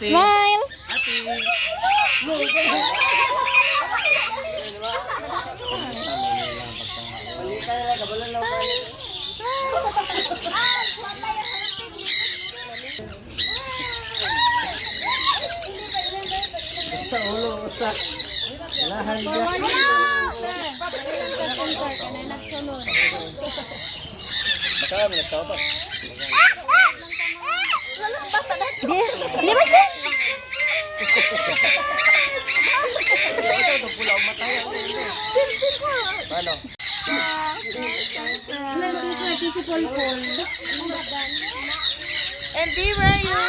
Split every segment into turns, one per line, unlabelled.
Smile! Di ba?
And be where you?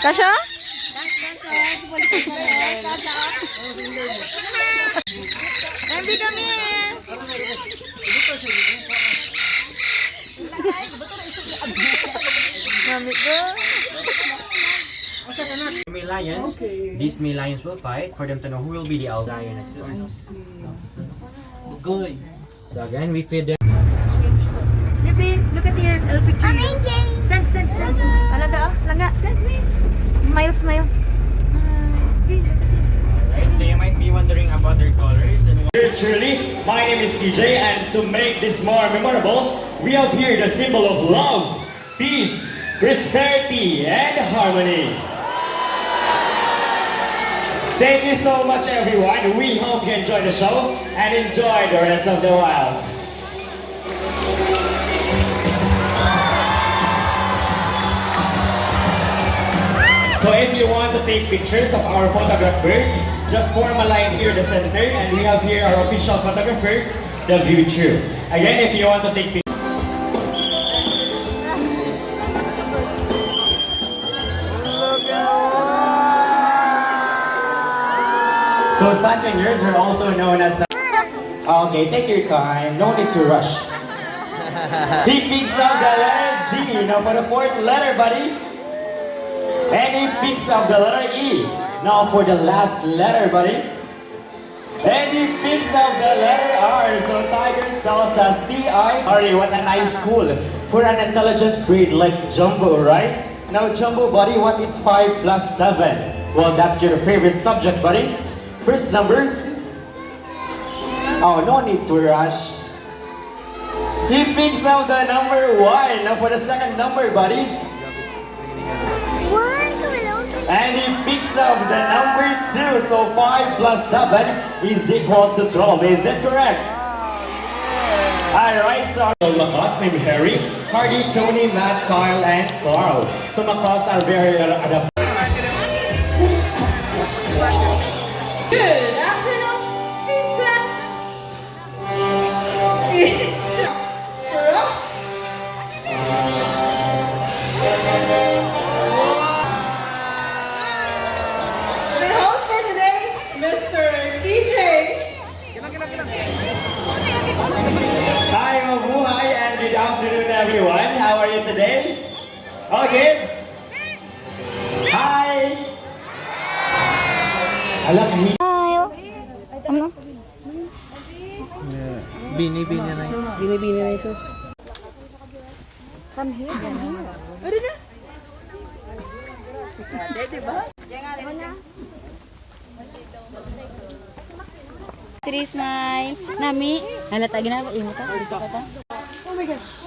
Kasha?
And be come here.
Mami ko.
May lions. These May lions will fight for them to know who will be the lioness. Good. So again, we feed them.
Baby, look at your picture. Stand.
Alaga, laga. Smile.
Alright, so you might be wondering about their colors and
Here's Shirley, my name is KJ, and to make this more memorable, we have here the symbol of love, peace, prosperity, and harmony. Thank you so much everyone, we hope you enjoy the show and enjoy the rest of the wild. So if you want to take pictures of our photograph birds, just form a line here in the center, and we have here our official photographers, the View True. Again, if you want to take pictures. So Sanguineers are also known as... Okay, take your time, no need to rush. He picks up the letter G. Now for the fourth letter, buddy. And he picks up the letter E. Now for the last letter, buddy. And he picks up the letter R. So Tiger spells as T-I. Sorry, what a nice school for an intelligent breed like Jumbo, right? Now Jumbo, buddy, what is 5 plus 7? Well, that's your favorite subject, buddy. First number. Oh, no need to rush. He picks up the number 1. Now for the second number, buddy. And he picks up the number 2. So 5 plus 7 is equals to 12. Is it correct? Alright, so Macos named Harry, Hardy, Tony, Matt, Kyle, and Carl. So Macos are very adaptable.
Good afternoon, Lisa. Your host for today, Mr. DJ.
Hi, mabuhay, and good afternoon, everyone. How are you today? All kids? Hi! Ala, kahit
Smile. Ano?
Bini na yun.
Bini na ito. Three smile. Nami. Halata ginagawa. Imo ta. Isa ka ta. Oh my gosh.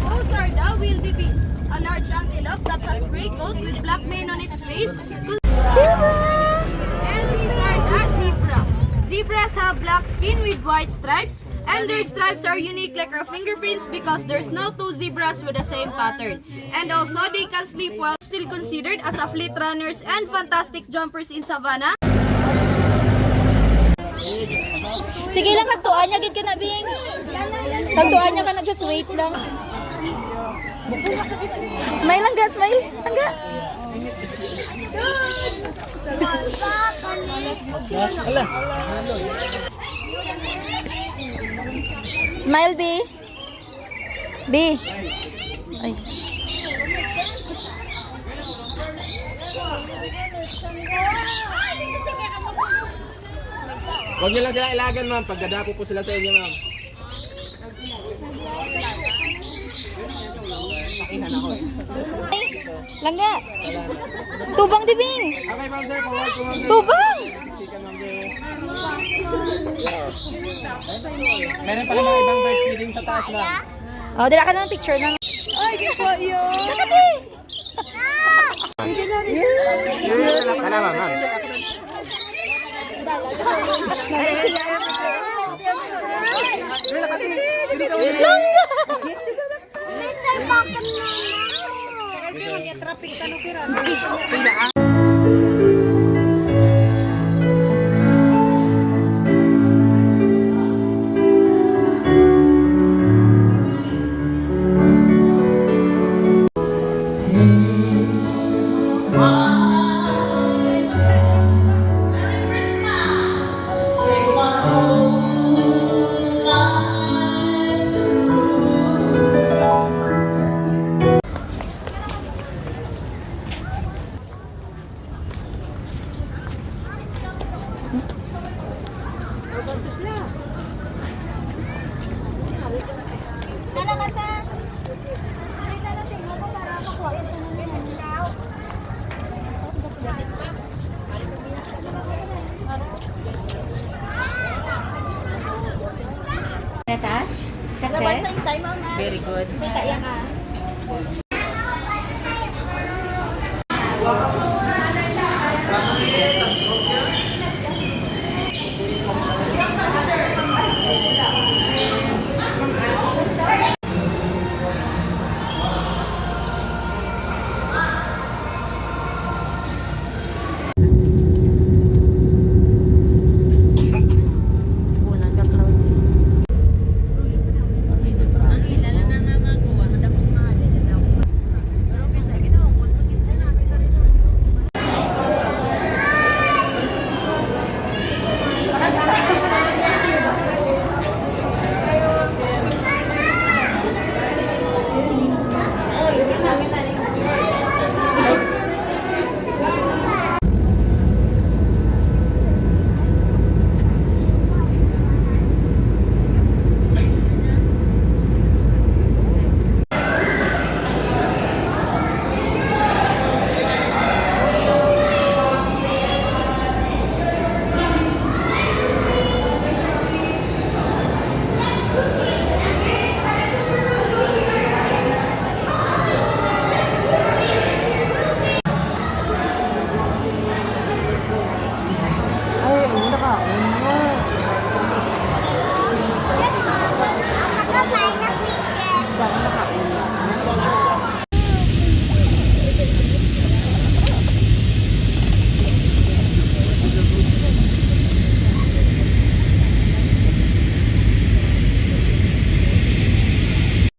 Those are the wildebeest, a large antelope that has gray coat with black mane on its face. And these are the zebra. Zebras have black skin with white stripes, and their stripes are unique like our fingerprints because there's no two zebras with the same pattern. And also, they can sleep while still considered as fleet runners and fantastic jumpers in savannah.
Sige lang, kagtuan niya, gid ka na, Bing. Kagtuan niya ka na, just wait lang. Smile lang, ga, smile. Hangga. Smile, B. B. Ay.
Huwag niyo lang sila ilagan, ma'am. Pagdadapo po sila sa inyo, ma'am.
Langga. Tubang dibing.
Okay, ma'am, sir. Forward po, ma'am, sir.
Tubang.
Siksikan, ma'am, sir. Meron pa naman ibang bird feeding sa taas na.
Oh, dila ka ng picture ng... Ay, di po yun. Katabi.
Ano, ma'am, ma'am?
Natash, success? Very good.